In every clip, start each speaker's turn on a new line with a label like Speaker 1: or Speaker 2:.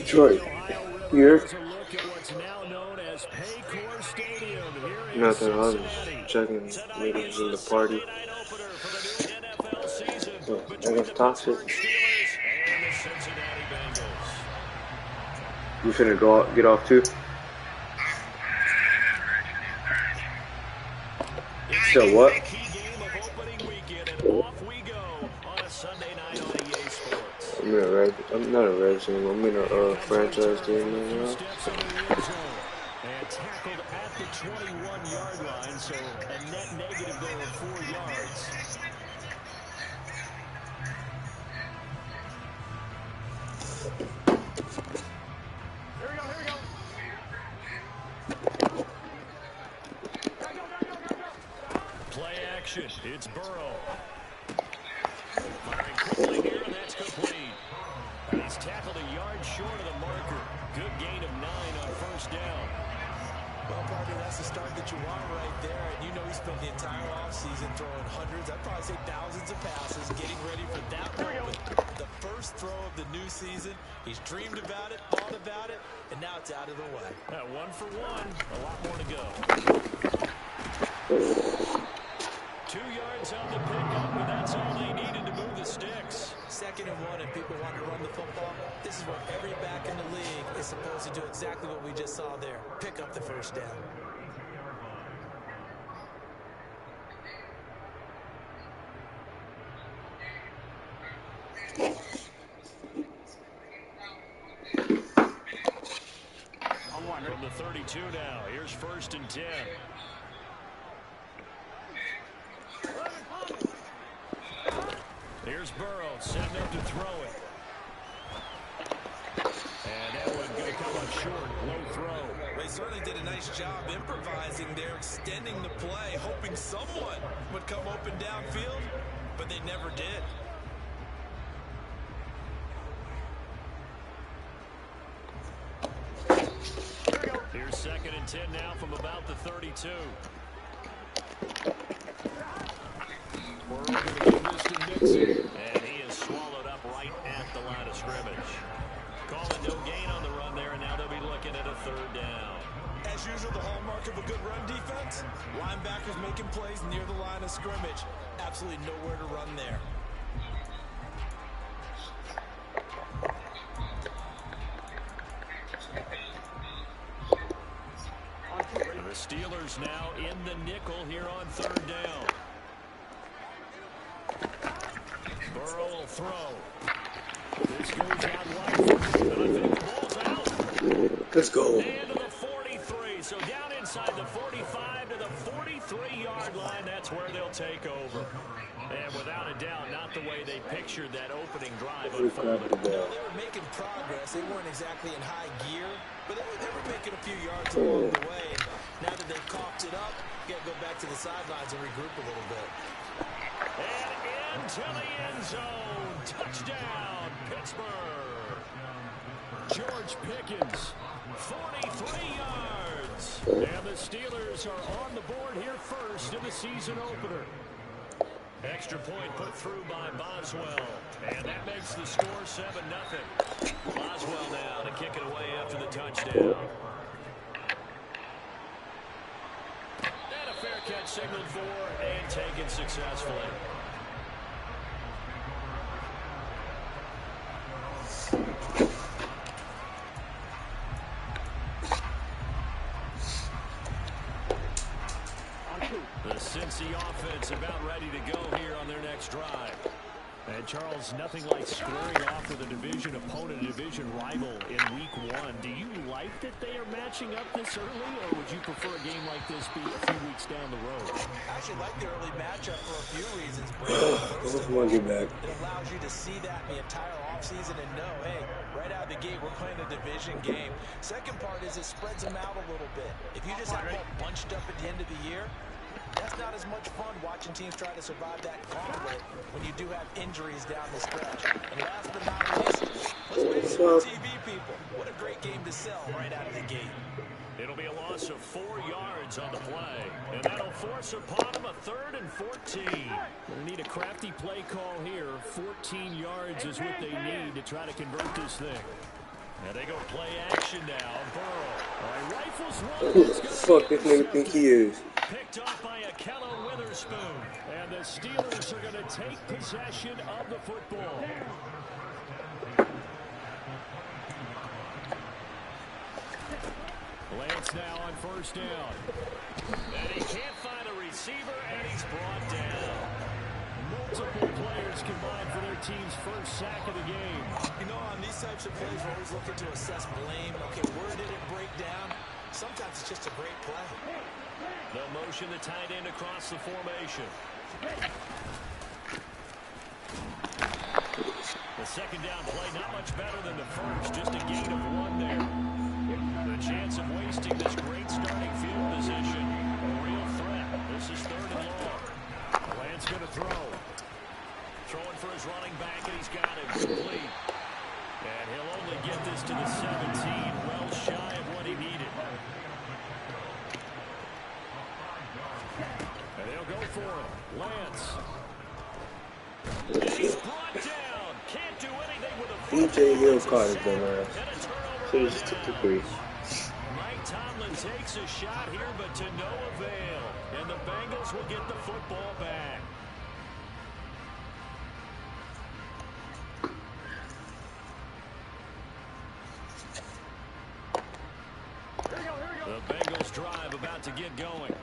Speaker 1: Detroit. Here. Nothing. I was checking niggas in the party. Niggas toxic. You finna go out, get off too? So what? I'm not a red team. I'm in a franchise team right now.
Speaker 2: And tackled at the 21-yard line, so a net negative there of 4 yards. Here we go. Play action. It's Burrow. Firing quickly here, and that's complete. He's tackled a yard short of the marker. Good gain of 9 on first down.
Speaker 3: Well, Parker, that's the start that you want right there. And you know he spent the entire offseason throwing hundreds, I'd probably say thousands of passes, getting ready for that moment. The first throw of the new season. He's dreamed about it, thought about it, and now it's out of the way.
Speaker 2: 1 for 1. A lot more to go. 2 yards on the pickup, and that's all they needed to move the sticks.
Speaker 3: 2nd and 1, and people want to run the football. This is what every back in the league is supposed to do, exactly what we just saw there. Pick up the first down.
Speaker 2: From the 32 now, here's 1st and 10. Here's Burrow, setting up to throw it. And that one going to come up short, low throw.
Speaker 3: They certainly did a nice job improvising there, extending the play, hoping someone would come open downfield, but they never did.
Speaker 2: Here's 2nd and 10 now from about the 32. We're over to give this to Nixon. And he is swallowed up right at the line of scrimmage. Calling no gain on the run there, and now they'll be looking at a 3rd down.
Speaker 3: As usual, the hallmark of a good run defense, linebackers making plays near the line of scrimmage. Absolutely nowhere to run there.
Speaker 2: The Steelers now in the nickel here on 3rd down. Burrow will throw. This goes out wide. And I think the ball's out.
Speaker 1: Let's go.
Speaker 2: And to the 43. So down inside the 45 to the 43-yard line. That's where they'll take over. And without a doubt, not the way they pictured that opening drive unfolded.
Speaker 3: They were making progress. They weren't exactly in high gear, but they were making a few yards along the way. Now that they've coughed it up, you got to go back to the sidelines and regroup a little bit.
Speaker 2: And into the end zone. Touchdown, Pittsburgh. George Pickens, 43 yards. And the Steelers are on the board here first in the season opener. Extra point put through by Boswell. And that makes the score 7-0. Boswell now to kick it away after the touchdown. And a fair catch signaled for and taken successfully. The Cincy offense about ready to go here on their next drive. And Charles, nothing like squaring off with a division opponent, a division rival in week 1. Do you like that they are matching up this early, or would you prefer a game like this be a few weeks down the road?
Speaker 3: I actually like the early matchup for a few reasons.
Speaker 1: First of all, get back.
Speaker 3: It allows you to see that the entire offseason and know, hey, right out of the gate, we're playing a division game. Second part is it spreads them out a little bit. If you just have them all bunched up at the end of the year, that's not as much fun watching teams try to survive that gauntlet when you do have injuries down the stretch. And last but not least, let's face it, TV people, what a great game to sell right out of the gate.
Speaker 2: It'll be a loss of 4 yards on the play, and that'll force upon them a 3rd and 14. They need a crafty play call here. 14 yards is what they need to try to convert this thing. And they go play action now. Burrow rifles one.
Speaker 1: Who the fuck this nigga think he is?
Speaker 2: Picked off by Akello Witherspoon. And the Steelers are going to take possession of the football. Lance now on first down. And he can't find a receiver, and he's brought down. Multiple players combined for their team's first sack of the game.
Speaker 3: You know, on these types of plays, we're always looking to assess blame. Okay, where did it break down? Sometimes it's just a great play.
Speaker 2: The motion, the tight end across the formation. The second down play, not much better than the first, just a gain of 1 there. The chance of wasting this great starting field position, a real threat. This is 3rd and long. Lance going to throw. Throwing for his running back, and he's got it complete. And he'll only get this to the 17, well shy of what he needed. And they'll go for it. Lance. And he's brought down. Can't do anything with a
Speaker 1: DJ Hill caught his dumb ass. So he just took the 3.
Speaker 2: Mike Tomlin takes a shot here, but to no avail. And the Bengals will get the football back. The Bengals drive about to get going.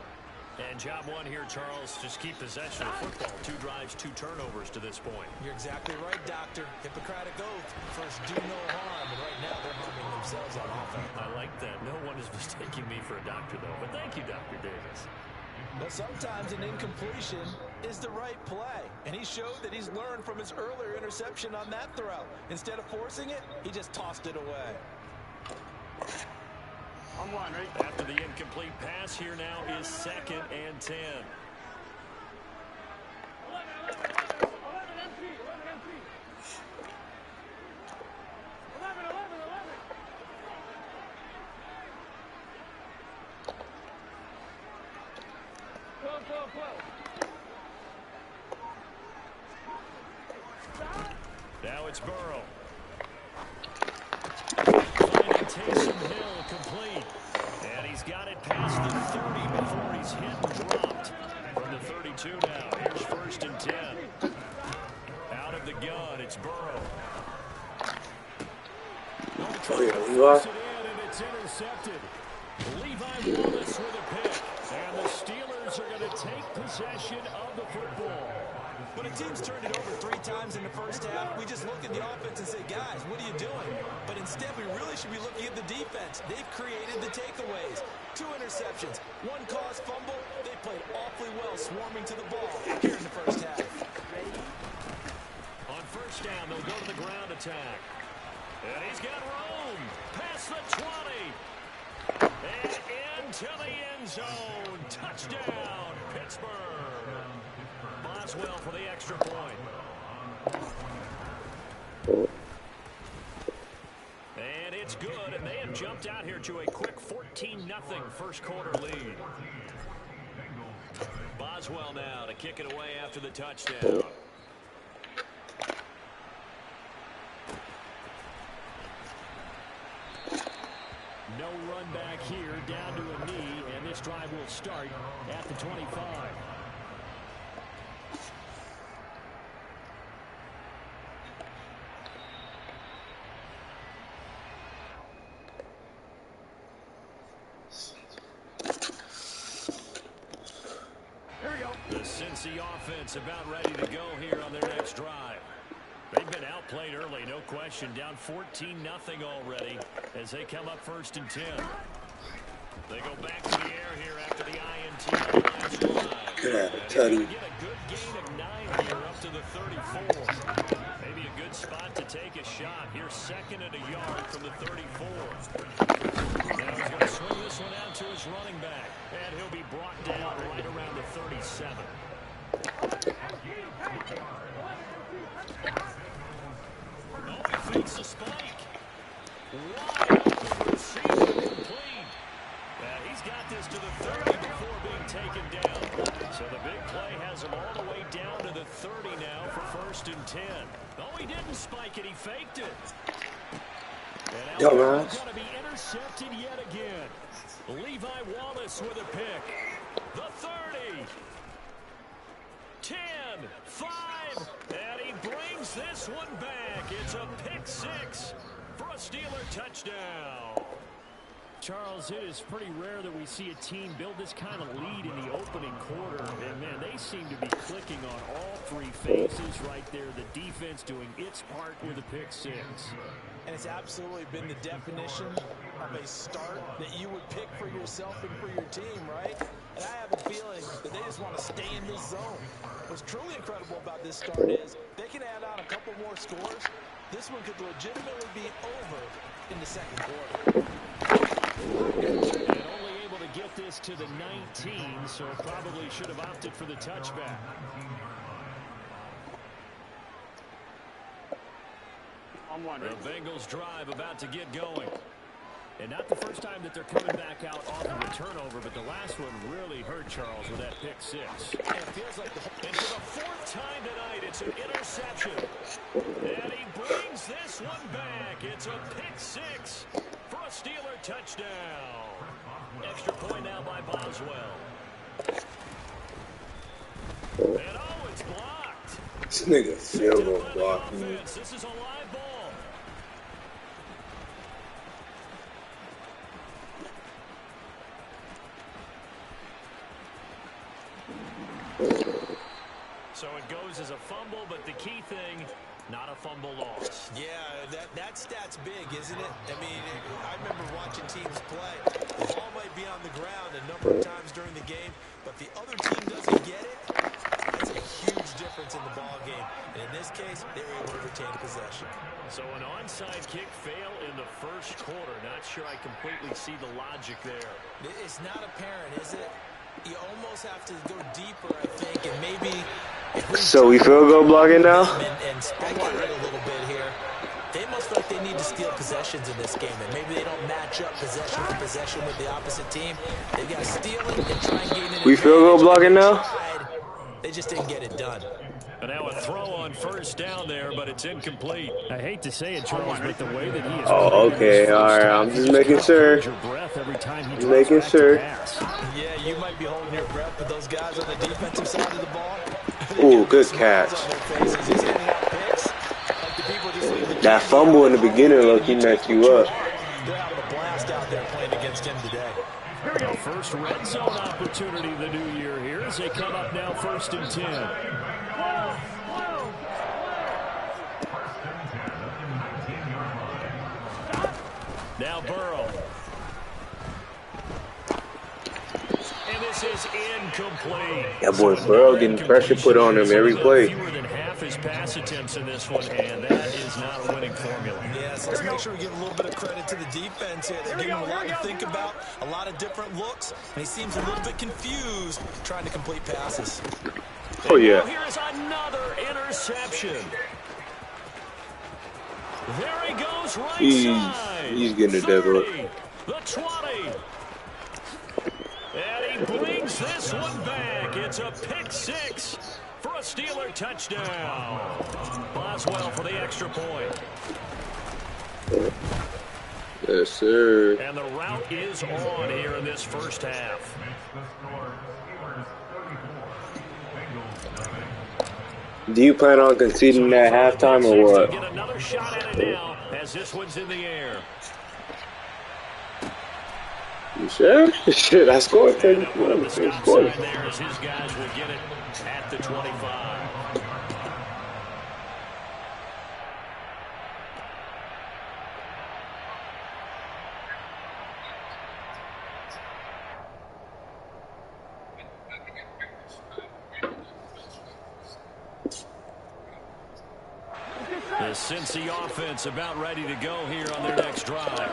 Speaker 2: And job 1 here, Charles, just keep possession of football. 2 drives, 2 turnovers to this point.
Speaker 3: You're exactly right, Doctor. Hippocratic oath. First, do no harm. And right now, they're harming themselves on offense.
Speaker 2: I like that. No one is mistaking me for a doctor, though. But thank you, Dr. Davis.
Speaker 3: But sometimes an incompletion is the right play. And he showed that he's learned from his earlier interception on that throw. Instead of forcing it, he just tossed it away.
Speaker 2: After the incomplete pass, here now is 2nd and 10. Now it's Burrow. Finding Taysom Hill complete. And he's got it past the 30 before he's hit and dropped. From the 32 now, here's 1st and 10. Out of the gun, it's Burrow.
Speaker 1: Oh yeah, Levi.
Speaker 2: And it's intercepted. Levi Wallace with a pick. And the Steelers are going to take possession of the football.
Speaker 3: When a team's turned it over 3 times in the first half, we just look at the offense and say, guys, what are you doing? But instead, we really should be looking at the defense. They've created the takeaways. 2 interceptions, 1 caused fumble. They played awfully well swarming to the ball here in the first half.
Speaker 2: On first down, they'll go to the ground attack. And he's got room. Past the 20. And into the end zone. Touchdown, Pittsburgh. Boswell for the extra point. And it's good, and they have jumped out here to a quick 14-0 first quarter lead. Boswell now to kick it away after the touchdown. No run back here, down to a knee, and this drive will start at the 25. The Cincy offense about ready to go here on their next drive. They've been outplayed early, no question. Down 14-0 already as they come up 1st and 10. They go back to the air here after the INT on the last drive.
Speaker 1: Teddy.
Speaker 2: Get a good gain of 9 here up to the 34. Maybe a good spot to take a shot. Here's 2nd and a yard from the 34. Now he's going to swing this one out to his running back. And he'll be brought down right around the 37. Oh, he fakes a spike. Wide open receiver complete. He's got this to the 30 before being taken down. So the big play has him all the way down to the 30 now for 1st and 10. Oh, he didn't spike it. He faked it. And
Speaker 1: Yo,
Speaker 2: now
Speaker 1: man.
Speaker 2: going to be intercepted yet again. Levi Wallace with a pick. The 30. 10, 5, and he brings this one back. It's a pick six for a Steeler touchdown. Charles, it is pretty rare that we see a team build this kind of lead in the opening quarter. And, man, they seem to be clicking on all three phases right there. The defense doing its part with a pick six.
Speaker 3: And it's absolutely been the definition of a start that you would pick for yourself and for your team, right? And I have a feeling that they just want to stay in this zone. What's truly incredible about this start is they can add on a couple more scores. This one could legitimately be over in the second quarter.
Speaker 2: And only able to get this to the 19, so probably should have opted for the touchback. The Bengals drive about to get going. And not the first time that they're coming back out off of a turnover, but the last one really hurt Charles with that pick six.
Speaker 3: And it feels like
Speaker 2: and for the fourth time tonight, it's an interception. And he brings this one back. It's a pick six for a Steeler touchdown. Extra point now by Boswell. And oh, it's blocked.
Speaker 1: This nigga field goal blocking.
Speaker 2: This is a live ball. So it goes as a fumble, but the key thing, not a fumble loss.
Speaker 3: Yeah, that stat's big, isn't it? I mean, I remember watching teams play. The ball might be on the ground a number of times during the game, but the other team doesn't get it. That's a huge difference in the ball game. And in this case, they were able to retain possession.
Speaker 2: So an onside kick fail in the first quarter. Not sure I completely see the logic there.
Speaker 3: It's not apparent, is it? You almost have to go deeper, I think, and maybe...
Speaker 1: So we field goal blocking now?
Speaker 3: And speculate a little bit here. They almost feel like they need to steal possessions in this game, and maybe they don't match up possession for possession with the opposite team. They got to steal it and try and gain an advantage.
Speaker 1: We field goal blocking now?
Speaker 3: They just didn't get it done.
Speaker 2: And now a throw on first down there, but it's incomplete. I hate to say it, Charles, but the way that he is...
Speaker 1: Oh, okay, all right. I'm just making sure. Making sure.
Speaker 3: Yeah, you might be holding your breath, but those guys on the defensive side of the ball...
Speaker 1: Ooh, good catch. That fumble in the beginning, look, he messed you up.
Speaker 3: They're having a blast out there playing against him today.
Speaker 2: The first red zone opportunity of the new year here as they come up now 1st and 10. Now Burrow. And this is incomplete.
Speaker 1: That boy Burrow getting pressure put on him every play.
Speaker 2: Fewer than half his pass attempts in this one, and that is not a winning formula.
Speaker 3: Yeah, so let's make sure we give a little bit of credit to the defense here. They're giving him a lot to think about, a lot of different looks, and he seems a little bit confused trying to complete passes.
Speaker 1: Oh, yeah.
Speaker 2: Well, here's another interception. There he goes right side.
Speaker 1: He's getting a devil.
Speaker 2: The 20. And he brings this one back. It's a pick six for a Steeler touchdown. Boswell for the extra point.
Speaker 1: Yes, sir.
Speaker 2: And the route is on here in this first half.
Speaker 1: Do you plan on conceding at halftime or what?
Speaker 2: Get another shot at it now as this one's in the air.
Speaker 1: You sure? Shit, I scored 31.
Speaker 2: The stop sign there as his guys will get it at the 25. The Cincy offense about ready to go here on their next drive.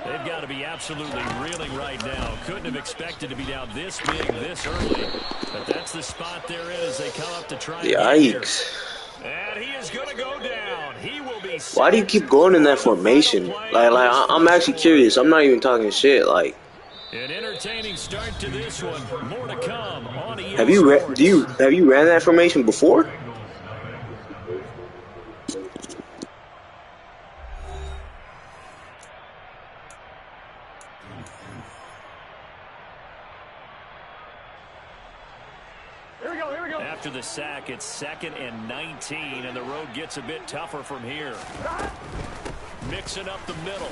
Speaker 2: They've got to be absolutely reeling right now. Couldn't have expected to be down this big this early. But that's the spot they're in as they come up to try and
Speaker 1: Yikes.
Speaker 2: And he is going to go down. He will be...
Speaker 1: Why do you keep going in that formation? I'm actually curious. I'm not even talking shit. Like,
Speaker 2: an entertaining start to this one. More to come on EA
Speaker 1: have you ran that formation before?
Speaker 2: After the sack, it's 2nd and 19, and the road gets a bit tougher from here. Mixing up the middle.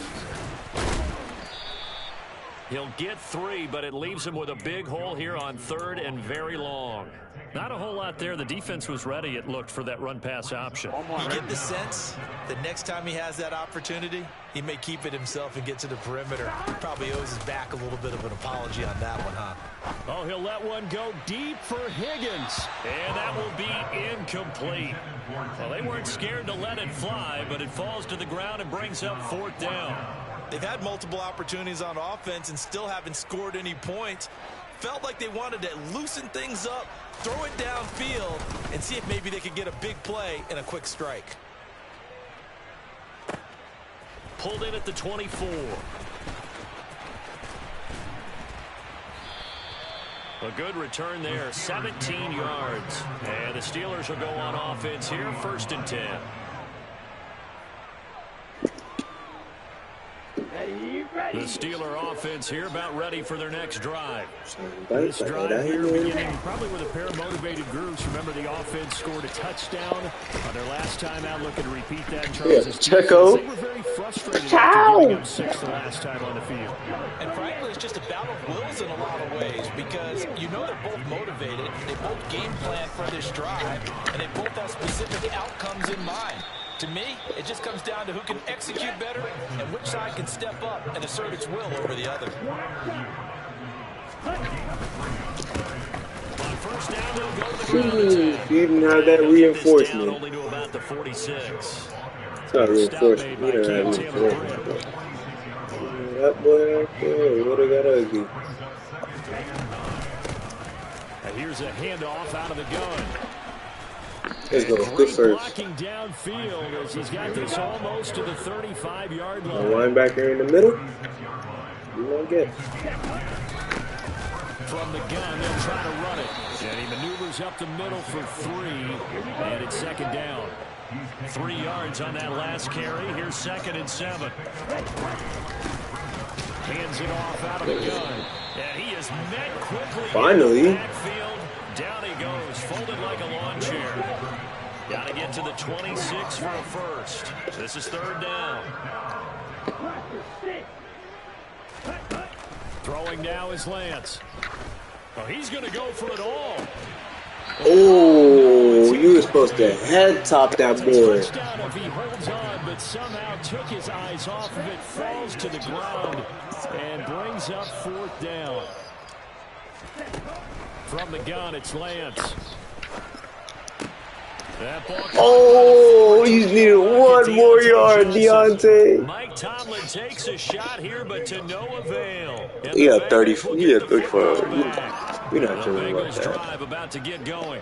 Speaker 2: He'll get 3, but it leaves him with a big hole here on 3rd and very long. Not a whole lot there. The defense was ready, it looked, for that run-pass option.
Speaker 3: You get the sense that next time he has that opportunity, he may keep it himself and get to the perimeter. He probably owes his back a little bit of an apology on that one, huh?
Speaker 2: Oh, he'll let one go deep for Higgins. And that will be incomplete. Well, they weren't scared to let it fly, but it falls to the ground and brings up 4th down.
Speaker 3: They've had multiple opportunities on offense and still haven't scored any points. Felt like they wanted to loosen things up, throw it downfield, and see if maybe they could get a big play and a quick strike.
Speaker 2: Pulled in at the 24. A good return there, 17 yards. And the Steelers will go on offense here, 1st and 10. The Steeler offense here about ready for their next drive. This drive here beginning probably with a pair of motivated groups. Remember, the offense scored a touchdown on their last time out. Looking to repeat that.
Speaker 1: Checo.
Speaker 2: They were very frustrated after giving up 6 the last time on the field.
Speaker 3: And frankly, it's just a battle of wills in a lot of ways because you know they're both motivated. They both game plan for this drive, and they both have specific outcomes in mind. To me, it just comes down to who can execute better and which side can step up and assert its will over the other.
Speaker 2: On 1st down, they'll go to the ground attack.
Speaker 1: You didn't have that reinforcement.
Speaker 2: Only to about the 46.
Speaker 1: It's not reinforcement. You don't have reinforcement. That boy right there would have got ugly.
Speaker 2: And here's a handoff out of the gun.
Speaker 1: Let's go. Good first.
Speaker 2: Blocking downfield as he's got this almost to the 35-yard line.
Speaker 1: Linebacker in the middle. You won't get.
Speaker 2: From the gun, they'll try to run it. And he maneuvers up the middle for 3. And it's 2nd down. 3 yards on that last carry. Here's 2nd and 7. Hands it off out of the gun. And he is met quickly.
Speaker 1: Finally.
Speaker 2: Backfield. Down he goes, folded like a lawn chair. Got to get to the 26 for a first. This is 3rd down. Throwing now is Lance. Oh, he's going to go for it all.
Speaker 1: Oh, you were supposed to head top that boy.
Speaker 2: Touchdown if he holds on, but somehow took his eyes off of it, falls to the ground, and brings up 4th down. From the gun, it's Lance.
Speaker 1: Oh, you needed 1 more yard, Deontay.
Speaker 2: Mike Tomlin takes a shot here, but to no avail.
Speaker 1: You got 34. You got 34. You're not sure about that.
Speaker 2: Drive about to get going.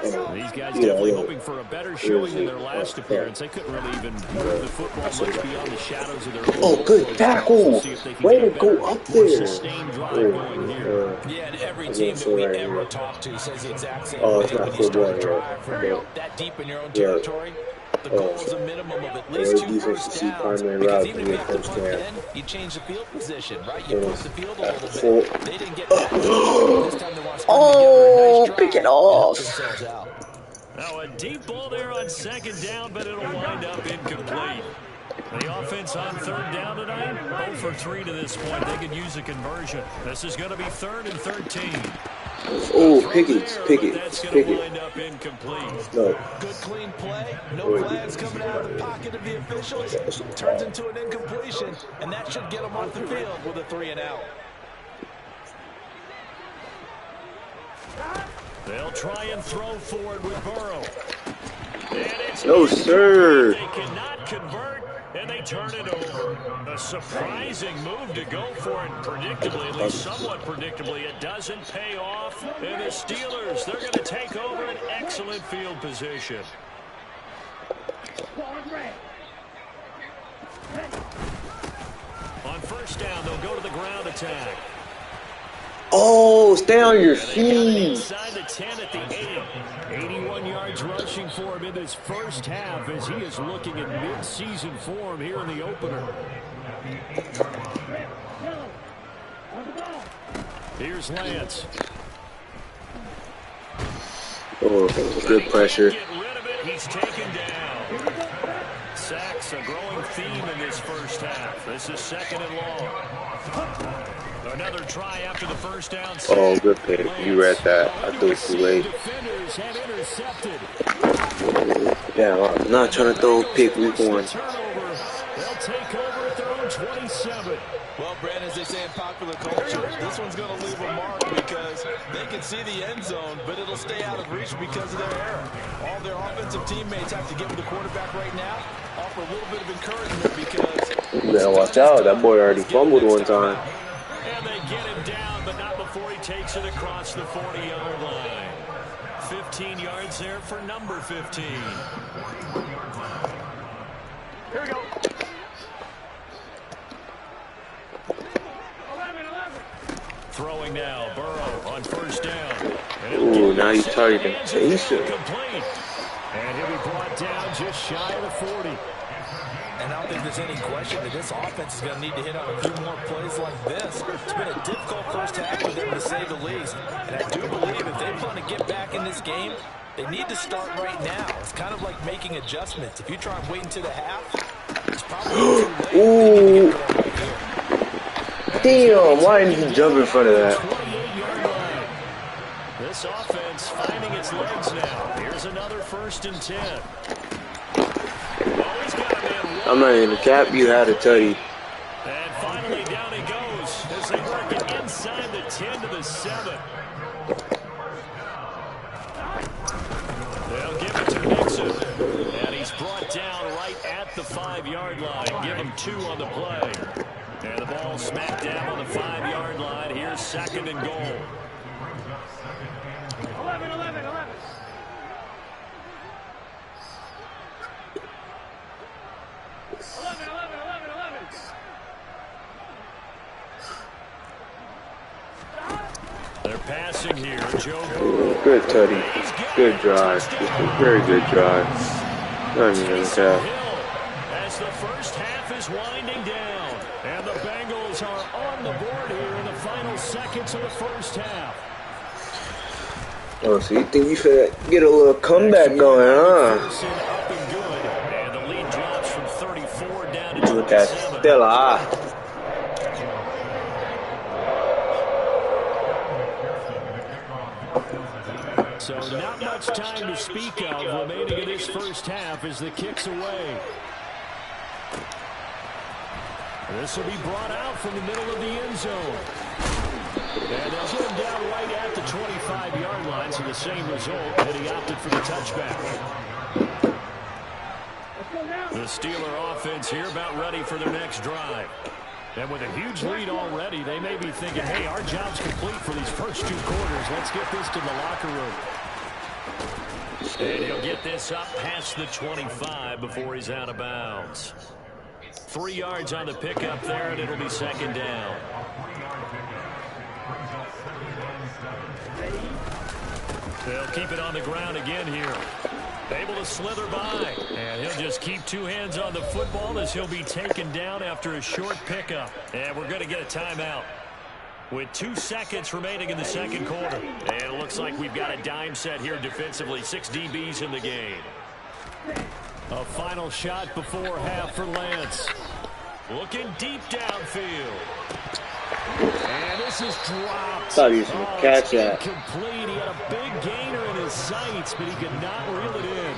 Speaker 2: These guys definitely hoping for a better showing than their last appearance. They couldn't really even move the football much beyond the shadows of their own.
Speaker 1: Oh, good tackle. Way to go up there.
Speaker 2: Sustained drive going here.
Speaker 3: Yeah, and every team that we ever talk to says the exact same
Speaker 1: Oh, it's
Speaker 3: thing
Speaker 1: not
Speaker 3: when you start a
Speaker 1: football,
Speaker 3: drive
Speaker 1: right?
Speaker 3: that deep in your own territory. The goal is a minimum of at least 2 first downs. Because even if you have to punt it in, you change the field position, right? You push the field a little bit. They didn't get that. This time they want to
Speaker 1: Oh, pick it off.
Speaker 2: Now a deep ball there on 2nd down, but it'll wind up incomplete. The offense on 3rd down tonight, 0 for 3 to this point. They could use a conversion. This is going to be 3rd and 13.
Speaker 1: Oh, Pickens.
Speaker 2: That's going to wind up incomplete.
Speaker 1: No.
Speaker 3: Good clean play. No flags coming out of the pocket of the officials. Turns into an incompletion, and that should get them off the field with a 3 and out.
Speaker 2: They'll try and throw forward with Burrow. And it's
Speaker 1: No, sir.
Speaker 2: They cannot convert, and they turn it over. A surprising move to go for it predictably, at least somewhat predictably. It doesn't pay off. And the Steelers, they're going to take over an excellent field position. On 1st down, they'll go to the ground attack.
Speaker 1: Oh, stay on your feet.
Speaker 2: Inside the 10 at the 8. 81 yards rushing for him in this first half as he is looking at mid-season form here in the opener. Here's Lance.
Speaker 1: Oh, good pressure.
Speaker 2: Get rid of it. He's taken down. Sacks a growing theme in this first half. This is 2nd and long. Another try after the first down.
Speaker 1: Oh, good pick. You read that. I threw it too late.
Speaker 2: Defenders have intercepted.
Speaker 1: Yeah, I'm not trying to throw a pick week 1.
Speaker 2: They'll take over at their own 27.
Speaker 3: Well, Brandon, as they say in popular culture, this one's going to leave a mark because they can see the end zone, but it'll stay out of reach because of their error. All their offensive teammates have to get with the quarterback right now, offer a little bit of encouragement because...
Speaker 1: You better watch out. That boy already fumbled one time.
Speaker 2: And they get him down, but not before he takes it across the 40-yard line. 15 yards there for number 15. Here we go. Throwing now, Burrow on first down.
Speaker 1: Ooh, now he's targeting Taysom.
Speaker 2: And he'll be brought down just shy of the 40.
Speaker 3: And I don't think there's any question that this offense is going to need to hit on a few more plays like this. It's been a difficult first half for them, to say the least. And I do believe if they want to get back in this game, they need to start right now. It's kind of like making adjustments. If you try and wait until the half, it's probably too late.
Speaker 1: Damn, why didn't he jump in front of that?
Speaker 2: This offense finding its legs now. Here's another 1st and 10.
Speaker 1: I'm not in the cap. You had a tutty.
Speaker 2: And finally down he goes as they work it inside the 10 to the 7. They'll give it to Mixon. And he's brought down right at the 5-yard line. Give him 2 on the play. And the ball smacked down on the 5-yard line. Here's 2nd and goal. 11. They're passing here. Joe Burrow.
Speaker 1: Good tutty. Good drive. Very good drive. Not even in the cap.
Speaker 2: As the first half is winding down. And the Bengals are on the board here in the final seconds of the first half.
Speaker 1: Oh, so you think you should get a little comeback going, huh?
Speaker 2: And the lead drops from 34 down to 27.
Speaker 1: Look at Stella.
Speaker 2: So not much time to speak of remaining in this first half as the kick's away. This will be brought out from the middle of the end zone. And they'll get him down right at the 25-yard line, so the same result, and he opted for the touchback. The Steeler offense here about ready for their next drive. And with a huge lead already, they may be thinking, hey, our job's complete for these first 2 quarters. Let's get this to the locker room. And he'll get this up past the 25 before he's out of bounds. 3 yards on the pickup there, and it'll be 2nd down. They'll keep it on the ground again here. Able to slither by. And he'll just keep 2 hands on the football as he'll be taken down after a short pickup. And we're going to get a timeout with 2 seconds remaining in the second quarter. And it looks like we've got a dime set here defensively. 6 DBs in the game. A final shot before half for Lance. Looking deep downfield. And this is dropped.
Speaker 1: Thought he was going to catch that.
Speaker 2: Incomplete. He had a big gainer in his sights, but he could not reel it in.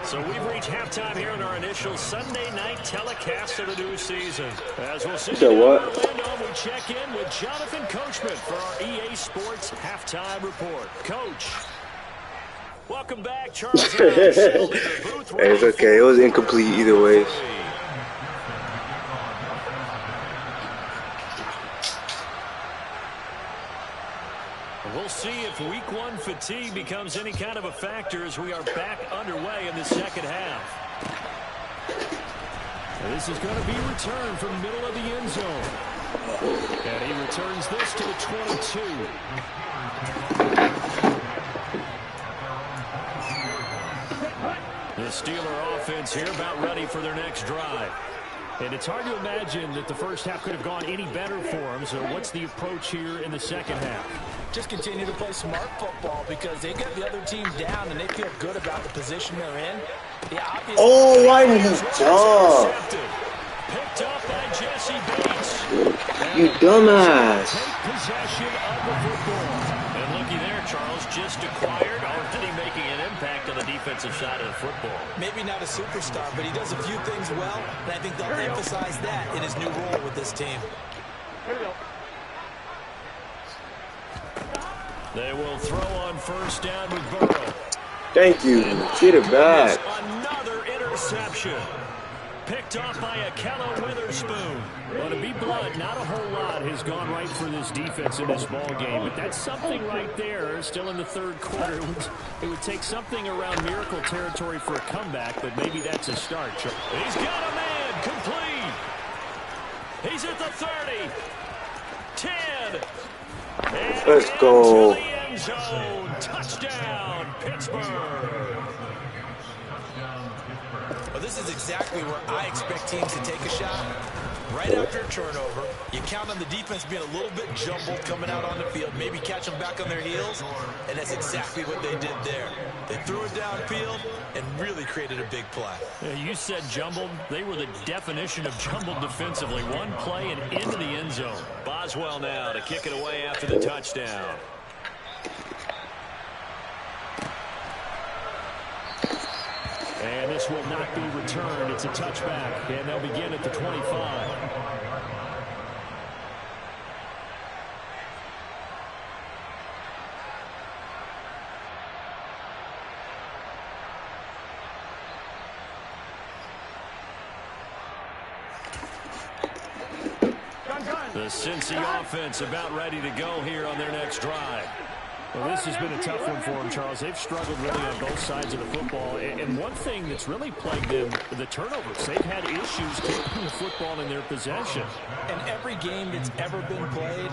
Speaker 2: So we've reached halftime here in our initial Sunday night telecast of the new season. As we'll see
Speaker 1: So what?
Speaker 2: Orlando, we check in with Jonathan Coachman for our EA Sports halftime report. Coach, welcome back. Charles.
Speaker 1: It's okay. It was incomplete either way.
Speaker 2: We'll see if week 1 fatigue becomes any kind of a factor as we are back underway in the second half. This is going to be returned from the middle of the end zone. And he returns this to the 22. The Steeler offense here about ready for their next drive. And it's hard to imagine that the first half could have gone any better for them. So what's the approach here in the second half?
Speaker 3: Just continue to play smart football because they got the other team down and they feel good about the position they're in.
Speaker 1: Oh, why didn't he jump?
Speaker 2: Picked up by Jesse Bates.
Speaker 1: You dumbass.
Speaker 2: Take possession of the football. And looky there, Charles just acquired, already making an impact on the defensive side of the football.
Speaker 3: Maybe not a superstar, but he does a few things well, and I think they'll emphasize that in his new role with this team.
Speaker 2: They will throw on first down with Burrow.
Speaker 1: Thank you. Get it back.
Speaker 2: Another interception. Picked off by Akello Witherspoon. Well, to be blunt, not a whole lot has gone right for this defense in this ball game, but that's something right there. Still in the third quarter, it would take something around miracle territory for a comeback, but maybe that's a start. He's got a man complete. He's at the 30, 10. And
Speaker 1: let's go.
Speaker 2: To the end zone. Touchdown, Pittsburgh.
Speaker 3: Well, this is exactly where I expect teams to take a shot. Right after a turnover, you count on the defense being a little bit jumbled coming out on the field, maybe catch them back on their heels, and that's exactly what they did there. They threw it downfield and really created a big play.
Speaker 2: Yeah, you said jumbled. They were the definition of jumbled defensively. One play and into the end zone. Boswell now to kick it away after the touchdown. And this will not be returned. It's a touchback, and they'll begin at the 25. The Cincy offense about ready to go here on their next drive. Well, this has been a tough one for them, Charles. They've struggled really on both sides of the football. And one thing that's really plagued them, the turnovers. They've had issues keeping the football in their possession.
Speaker 3: And every game that's ever been played,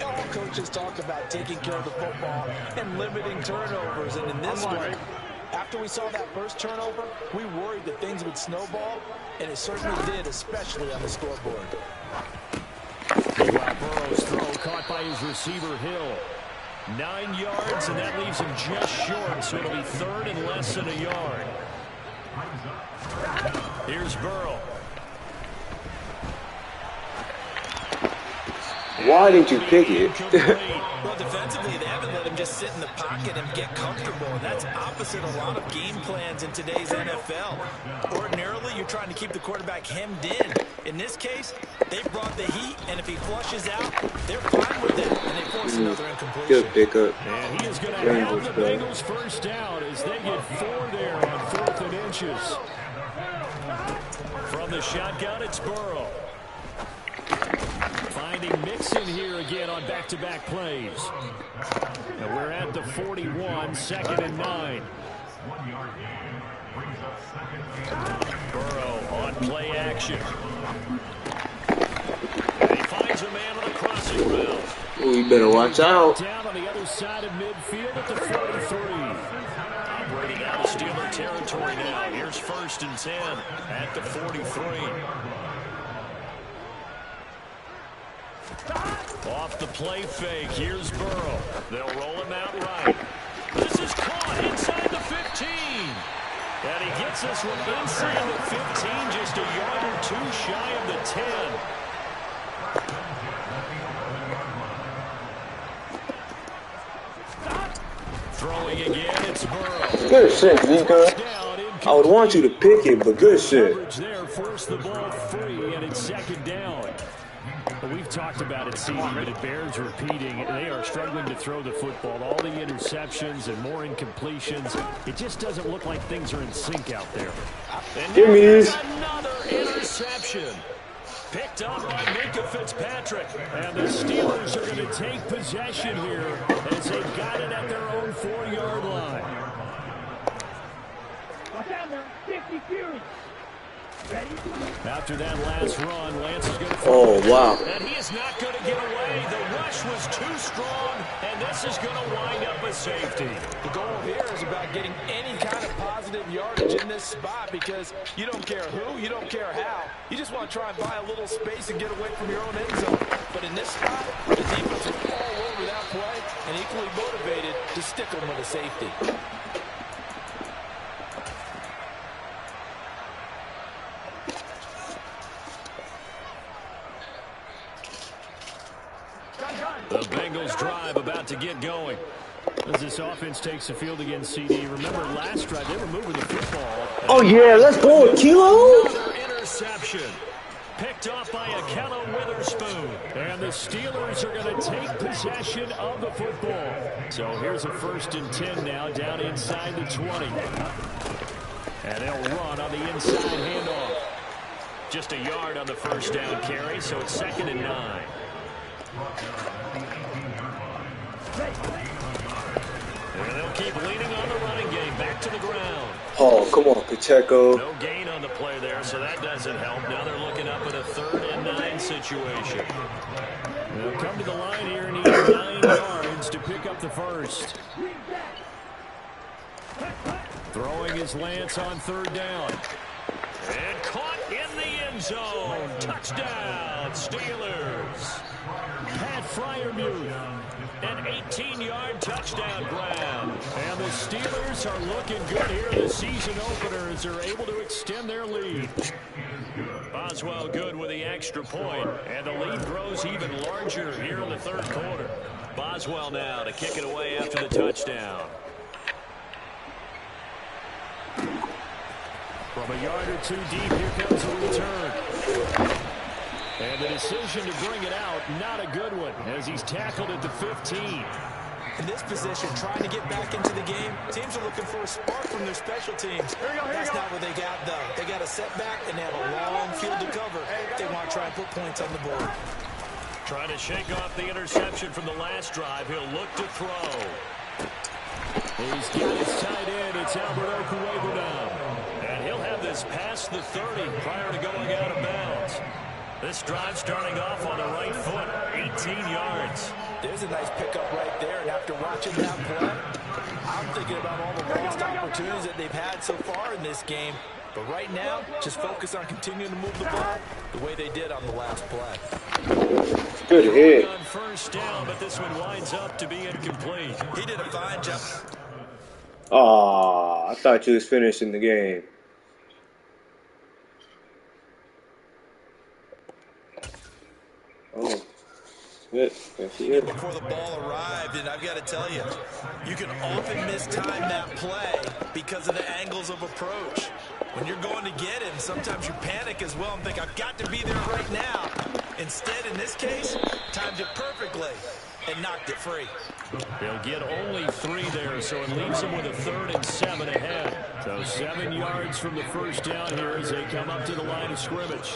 Speaker 3: all coaches talk about taking care of the football and limiting turnovers. And in this one, after we saw that first turnover, we worried that things would snowball, and it certainly did, especially on the scoreboard.
Speaker 2: Burrow's throw caught by his receiver, Hill. 9 yards, and that leaves him just short, so it'll be third and less than a yard. Here's Burrow.
Speaker 1: Why didn't you pick it?
Speaker 3: Well, defensively, they haven't let him just sit in the pocket and get comfortable. And that's opposite a lot of game plans in today's NFL. Ordinarily, you're trying to keep the quarterback hemmed in. In this case, they brought the heat, and if he flushes out, they're fine with that, and they force another incompletion.
Speaker 1: Good pickup.
Speaker 2: And he is going to have the Bengals first down as they get 4 there on 4th and inches. From the shotgun, it's Burrow. Finding Mixon here again on back-to-back plays. And we're at the 41, 2nd and 9. Burrow on play action. And he finds a man on the crossing route.
Speaker 1: Oh, you better watch out.
Speaker 2: Down on the other side of midfield at the 43. Operating out of Steeler territory now. Here's 1st and 10 at the 43. Off the play fake, here's Burrow. They'll roll him out right. This is caught inside the 15. And he gets this one inside the 15, just a yard or 2 shy of the 10. Throwing again, it's Burrow.
Speaker 1: Good shit, Nika. I would want you to pick it, but good shit.
Speaker 2: There, force the ball free, and it's 2nd down. We've talked about it, CD, but it bears repeating. They are struggling to throw the football. All the interceptions and more incompletions. It just doesn't look like things are in sync out there. And
Speaker 1: Here he is.
Speaker 2: Another interception. Picked up by Minka Fitzpatrick. And the Steelers are going to take possession here as they've got it at their own 4-yard line. After that last run, Lance is going to
Speaker 1: Oh, wow.
Speaker 2: and he is not going to get away. The rush was too strong, and this is going to wind up a safety.
Speaker 3: The goal here is about getting any kind of positive yardage in this spot because you don't care who, you don't care how. You just want to try and buy a little space and get away from your own end zone. But in this spot, the defense is all over that and equally motivated to stick them with a safety.
Speaker 2: The Bengals drive about to get going. As this offense takes the field against CD. Remember last drive, they were moving the football.
Speaker 1: Oh, yeah, let's go, Kilo.
Speaker 2: Another interception. Picked off by Akello Witherspoon. And the Steelers are going to take possession of the football. So here's a 1st and 10 now down inside the 20. And they'll run on the inside handoff. Just a yard on the 1st down carry, so it's 2nd and 9. And they'll keep leaning on the running game. Back to the ground.
Speaker 1: Oh, come on, Pacheco.
Speaker 2: No gain on the play there, so that doesn't help. Now they're looking up at a 3rd and 9 situation. They'll come to the line here and need 9 yards to pick up the 1st. Throwing his Lance on 3rd down. And caught in the end zone. Touchdown, Steelers. Pat Freiermuth. An 18-yard touchdown grab. And the Steelers are looking good here in the season opener as they're able to extend their lead. Boswell good with the extra point, and the lead grows even larger here in the 3rd quarter. Boswell now to kick it away after the touchdown. From a yard or 2 deep, here comes the return. And the decision to bring it out, not a good one, as he's tackled at the 15.
Speaker 3: In this position, trying to get back into the game, teams are looking for a spark from their special teams. That's not what they got, though. They got a setback, and they have a long field to cover. They want to try and put points on the board.
Speaker 2: Trying to shake off the interception from the last drive. He'll look to throw. He's got his tight end. It's Albert Okuegbunam now. And he'll have this past the 30 prior to going out of bounds. This drive starting off on the right foot, 18 yards.
Speaker 3: There's a nice pickup right there, and after watching that play, I'm thinking about all the lost opportunities that they've had so far in this game. But right now, just focus on continuing to move the ball the way they did on the last play.
Speaker 1: Good hit.
Speaker 2: On 1st down, but this one winds up to be incomplete.
Speaker 3: He did a fine job.
Speaker 1: Aw, I thought you was finishing the game. Oh, that's it.
Speaker 3: Before the ball arrived, and I've got to tell you, you can often mistime that play because of the angles of approach. When you're going to get him, sometimes you panic as well and think, I've got to be there right now. Instead, in this case, timed it perfectly and knocked it free.
Speaker 2: They'll get only 3 there, so it leaves them with a 3rd and 7 ahead. So 7 yards from the 1st down here as they come up to the line of scrimmage.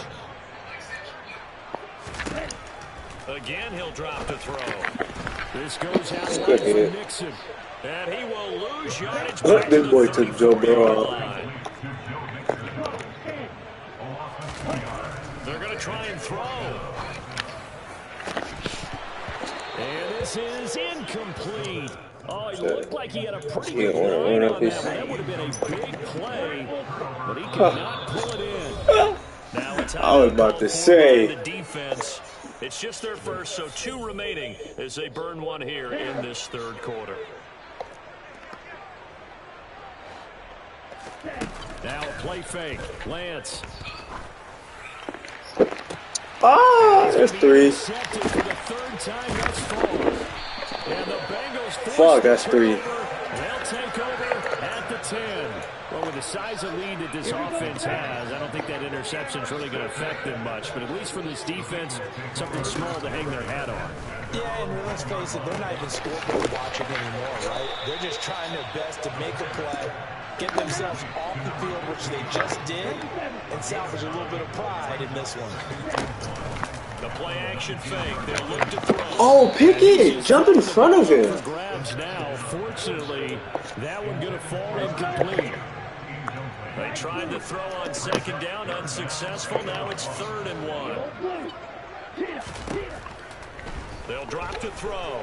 Speaker 2: Again, he'll drop to throw. This goes out for Nixon. And he will lose yardage.
Speaker 1: This boy took Joe Burrow.
Speaker 2: They're going to try and throw. And this is incomplete. Oh, it looked like he had a pretty good line on that. That would have been a big play, but he could not pull it in. Now it's
Speaker 1: I was about to say.
Speaker 2: The defense. It's just their first, so 2 remaining as they burn one here in this 3rd quarter. Now a play fake. Lance.
Speaker 1: Ah, that's 3. Fuck, that's 3.
Speaker 2: They'll take over at the 10. Well, with the size of lead that this offense has, I don't think that interception's really going to affect them much. But at least for this defense, something small to hang their hat on.
Speaker 3: Yeah, and let's face it, they're not even scoreboard watching anymore, right? They're just trying their best to make a play, get themselves off the field, which they just did, and salvage a little bit of pride in this one.
Speaker 2: The play action fake. They'll look to throw.
Speaker 1: Oh, Pickett! Jump in front of him.
Speaker 2: Grabs now. Fortunately, that one going to fall incomplete. They tried to throw on 2nd down, unsuccessful. Now it's 3rd and 1. They'll drop to throw.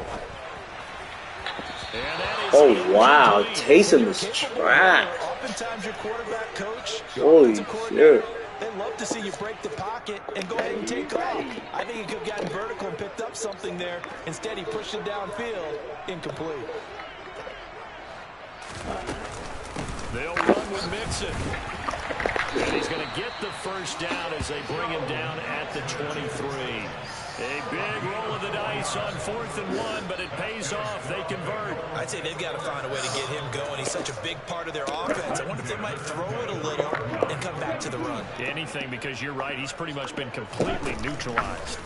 Speaker 1: Oh, wow. Taysom is trash.
Speaker 3: Oftentimes your quarterback coach,
Speaker 1: holy shit.
Speaker 3: They love to see you break the pocket and go ahead and take off. I think he could have gotten vertical and picked up something there. Instead, he pushed it downfield. Incomplete.
Speaker 2: They'll run with Mixon. And he's going to get the first down as they bring him down at the 23. A big roll of the dice on 4th and 1, but it pays off. They convert.
Speaker 3: I'd say they've got to find a way to get him going. He's such a big part of their offense. I wonder if they might throw it a little and come back to the run.
Speaker 2: Anything, because you're right. He's pretty much been completely neutralized.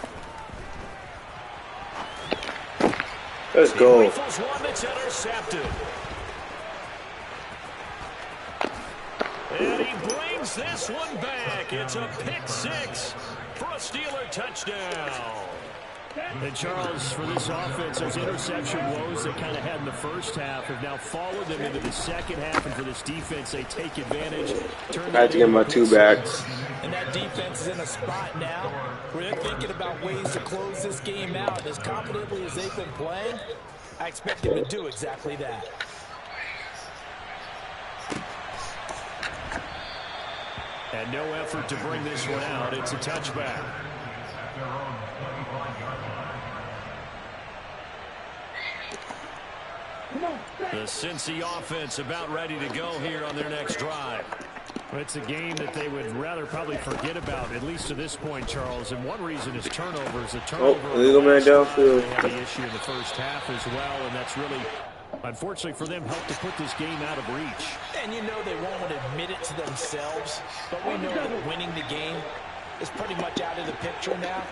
Speaker 1: Let's go.
Speaker 2: Rifles one that's intercepted. And he brings this one back. It's a pick 6 for a Steeler touchdown.
Speaker 4: And Charles, for this offense, those interception woes they kind of had in the first half have now followed them into the second half. And for this defense, they take advantage.
Speaker 1: I had to get my 2 backs.
Speaker 3: And that defense is in a spot now where they're thinking about ways to close this game out. As confidently as they've been playing, I expect them to do exactly that.
Speaker 2: And no effort to bring this one out. It's a touchback. The Cincy offense about ready to go here on their next drive.
Speaker 4: It's a game that they would rather probably forget about, at least to this point, Charles. And one reason is turnovers. The turnover
Speaker 1: illegal man downfield.
Speaker 4: They had the issue in the first half as well, and that's really, unfortunately for them, helped to put this game out of reach.
Speaker 3: And you know they won't admit it to themselves, but we know that winning the game is pretty much out of the picture now.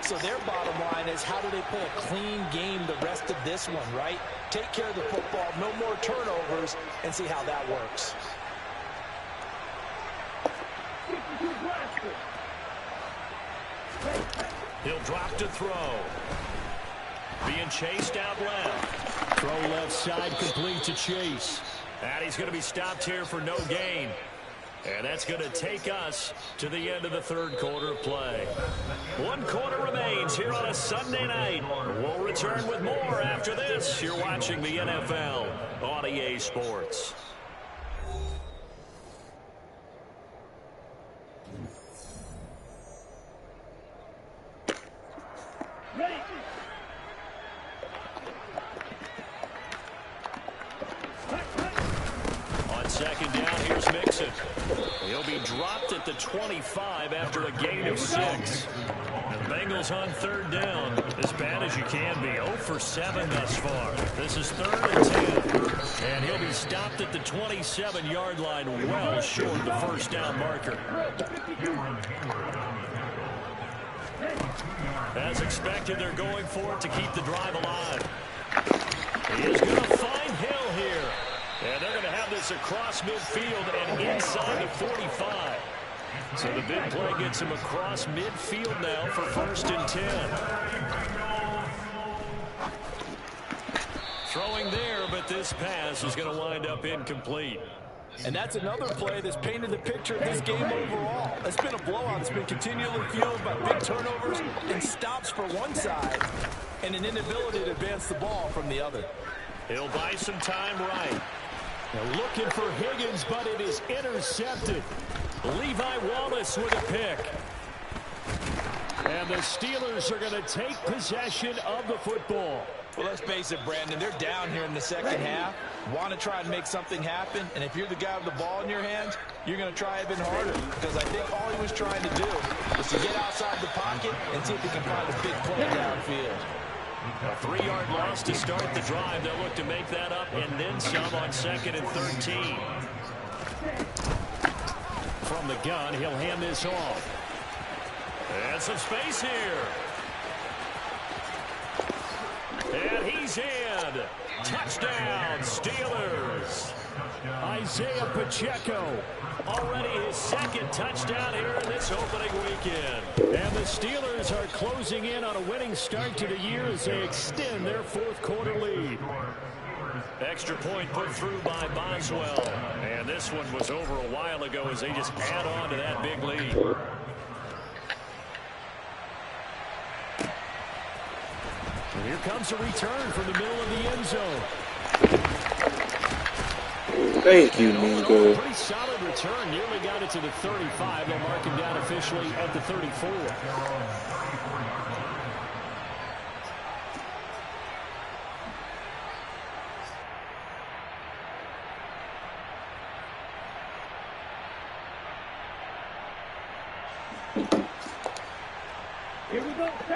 Speaker 3: So their bottom line is, how do they play a clean game the rest of this one, right? Take care of the football, no more turnovers, and see how that works.
Speaker 2: He'll drop to throw. Being chased out left.
Speaker 4: Throw left side complete to Chase.
Speaker 2: And he's going to be stopped here for no gain. And that's going to take us to the end of the third quarter of play. 1 quarter remains here on a Sunday night. We'll return with more after this. You're watching the NFL on EA Sports. On second down, here's Mixon. He'll be dropped at the 25 after a gain of 6. The Bengals on third down, as bad as you can be. 0 for 7 thus far. This is 3rd and 10. And he'll be stopped at the 27-yard line, well short of the first down marker. As expected, they're going for it to keep the drive alive. He is going to find Hill here. And they're going to have this across midfield and inside the 45. So the big play gets him across midfield now for 1st and 10. Throwing there, but this pass is going to wind up incomplete.
Speaker 3: And that's another play that's painted the picture of this game overall. It's been a blowout. It's been continually fueled by big turnovers and stops for one side and an inability to advance the ball from the other.
Speaker 2: He'll buy some time right.
Speaker 4: They're looking for Higgins, but it is intercepted.
Speaker 2: Levi Wallace with a pick.
Speaker 4: And the Steelers are going to take possession of the football.
Speaker 3: Well, let's face it, Brandon, they're down here in the second half. Want to try and make something happen, and if you're the guy with the ball in your hands, you're going to try even harder, because I think all he was trying to do was to get outside the pocket and see if he can find a big play downfield.
Speaker 2: A 3-yard loss to start the drive. They'll look to make that up and then some on 2nd and 13.
Speaker 4: From the gun, he'll hand this off.
Speaker 2: And some space here. And he's in. Touchdown, Steelers.
Speaker 4: Isaiah Pacheco.
Speaker 2: Already his 2nd touchdown here in this opening weekend.
Speaker 4: And the Steelers are closing in on a winning start to the year as they extend their 4th quarter lead.
Speaker 2: Extra point put through by Boswell. And this one was over a while ago as they just add on to that big lead.
Speaker 4: And here comes a return from the middle of the end zone.
Speaker 1: Thank you, Mingo.
Speaker 4: Pretty solid return. Nearly got it to the 35. They'll mark him down officially at the 34.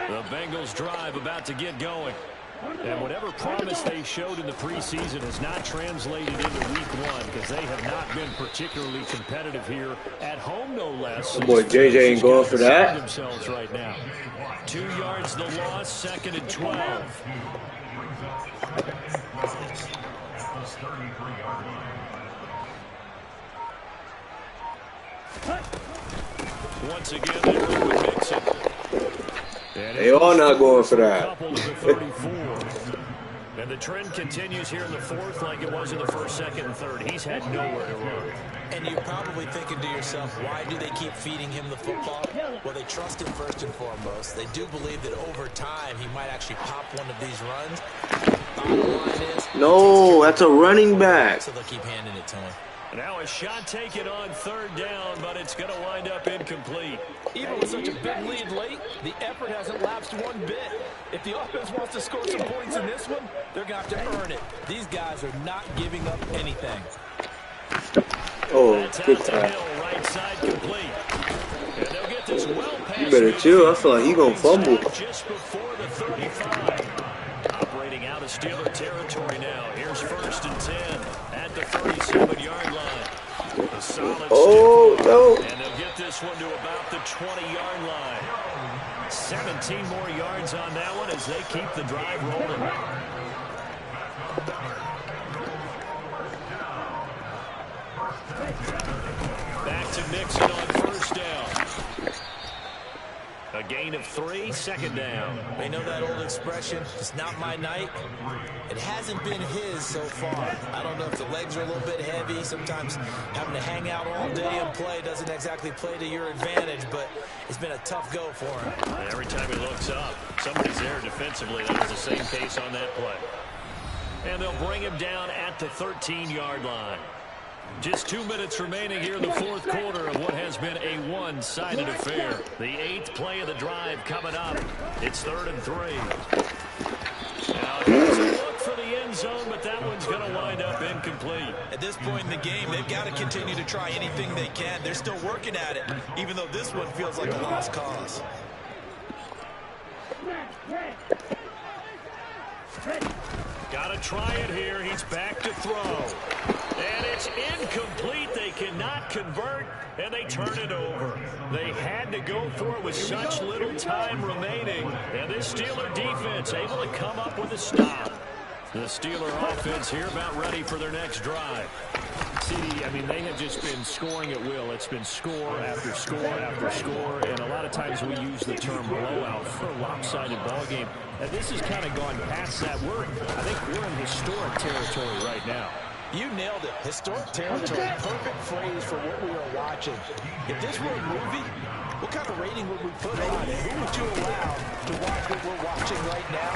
Speaker 4: The Bengals drive about to get going. And whatever promise they showed in the preseason has not translated into week one because they have not been particularly competitive here at home, no less.
Speaker 1: Boy, JJ ain't going for that.
Speaker 4: Themselves right now. 2 yards the loss, 2nd and 12. Once again, they go with Mixon.
Speaker 1: They all not going for that.
Speaker 4: And the trend continues here in the 4th like it was in the 1st, 2nd, and 3rd. He's had nowhere to run.
Speaker 3: And you're probably thinking to yourself, why do they keep feeding him the football? Well, they trust him first and foremost. They do believe that over time he might actually pop one of these runs. Bottom line is,
Speaker 1: no, that's a running back.
Speaker 3: So they'll keep handing it to him.
Speaker 4: Now a shot taken on 3rd down, but it's going to wind up incomplete.
Speaker 5: Even with such a big lead late, the effort hasn't lapsed one bit. If the offense wants to score some points in this one, they're going to have to earn it. These guys are not giving up anything.
Speaker 1: Oh, good time.
Speaker 4: Right side complete. And they'll get this well past.
Speaker 1: You better chill. I feel like he gonna fumble.
Speaker 4: Just before the 35. Operating out of Steeler territory now. Here's 1st and 10 at the 37-yard line. A solid
Speaker 1: no.
Speaker 4: And they'll get this one to about the 20-yard line. 17 more yards on that one as they keep the drive rolling. Back to Mixon on 1st down. A gain of 3, 2nd down.
Speaker 3: They know that old expression, it's not my night. It hasn't been his so far. I don't know if the legs are a little bit heavy. Sometimes having to hang out all day and play doesn't exactly play to your advantage, but it's been a tough go for him.
Speaker 4: And every time he looks up, somebody's there defensively. That was the same case on that play. And they'll bring him down at the 13-yard line. Just 2 minutes remaining here in the 4th quarter of what has been a one-sided affair. The 8th play of the drive coming up. It's 3rd and 3. Now here's a look for the end zone, but that one's going to wind up incomplete.
Speaker 3: At this point in the game, they've got to continue to try anything they can. They're still working at it, even though this one feels like a lost cause.
Speaker 4: Got to try it here. He's back to throw. And it's incomplete. They cannot convert, and they turn it over. They had to go for it with such little time remaining. And this Steeler defense able to come up with a stop. The Steeler offense here about ready for their next drive. CD, I mean, they have just been scoring at will. It's been score after score after score, and a lot of times we use the term blowout for a lopsided ball game. And this has kind of gone past that. I think we're in historic territory right now.
Speaker 3: You nailed it. Historic territory. Perfect phrase for what we are watching. If this were a movie, what kind of rating would we put on it? Who would you allow to watch what we're watching right now?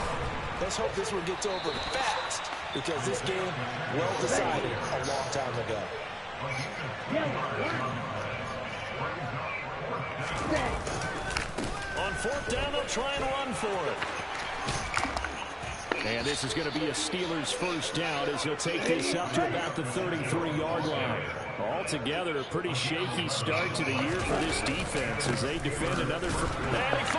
Speaker 3: Let's hope this one gets over fast, because this game, well decided a long time ago.
Speaker 4: On 4th down, they'll try and run for it. And this is going to be a Steelers 1st down as he'll take this up to about the 33-yard line. Altogether, a pretty shaky start to the year for this defense as they defend another.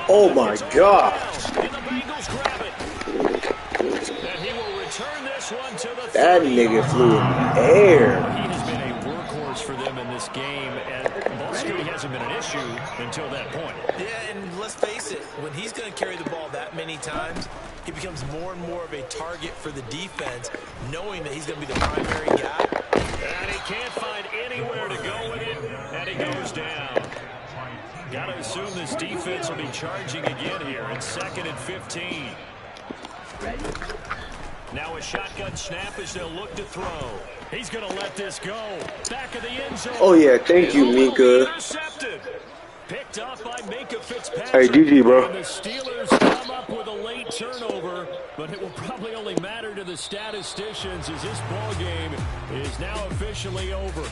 Speaker 1: Oh my God!
Speaker 4: And the Bengals grab it. And he will return this one to the 30.
Speaker 1: That nigga flew in the air.
Speaker 4: He has been a workhorse for them in this game, and ball screening hasn't been an issue until that point.
Speaker 3: Yeah, and let's face it, when he's going to carry the ball that many times, he becomes more and more of a target for the defense, knowing that he's going to be the primary guy.
Speaker 4: And he can't find anywhere to go with it, and he goes down. Got to assume this defense will be charging again here. It's 2nd and 15. Now a shotgun snap as they'll look to throw. He's going to let this go. Back of the end zone.
Speaker 1: Oh yeah, thank you, Mika.
Speaker 4: Intercepted. Picked off by Minka Fitzpatrick.
Speaker 1: Hey, GG, bro.
Speaker 4: And the Steelers come up with a late turnover, but it will probably only matter to the statisticians as this ball game
Speaker 2: is now officially over.